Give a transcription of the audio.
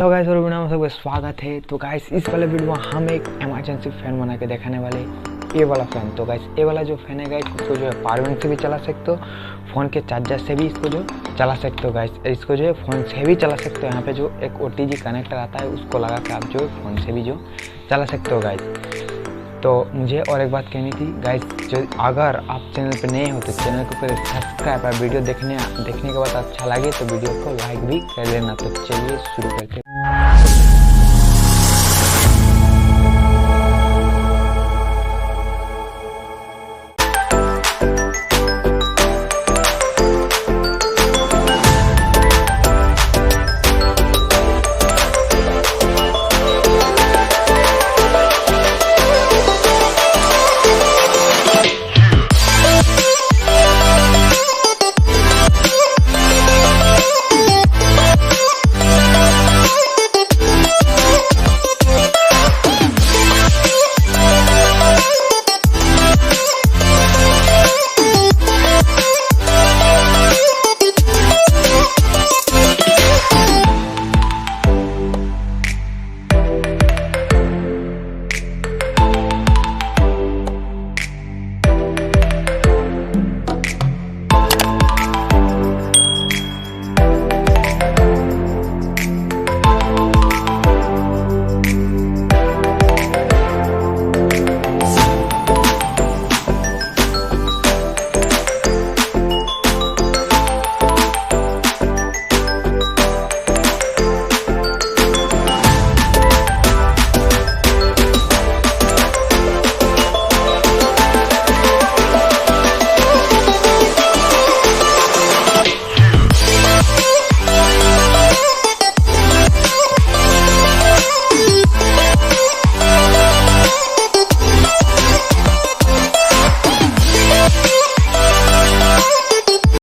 तो गाइस और वीडियो में सबका स्वागत है। तो गाइस इस वाले वीडियो में हम एक इमरजेंसी फैन बना के दिखाने वाले ये वाला फ़ैन। तो गाइस ये वाला जो फ़ैन है गाइस इसको जो है पावर बैंक से भी चला सकते हो, फ़ोन के चार्जर से भी इसको जो चला सकते हो गाइस। इसको जो है फ़ोन से भी चला सकते हो। यहाँ पे जो एक OTG कनेक्टर आता है उसको लगा के आप जो फ़ोन से भी जो चला सकते हो गाइस। तो मुझे और एक बात कहनी थी गाइस, जो अगर आप चैनल पे नए हो तो चैनल को पहले सब्सक्राइब और वीडियो देखने के बाद अच्छा लगे तो वीडियो को लाइक भी कर लेना। तो चलिए शुरू करते हैं।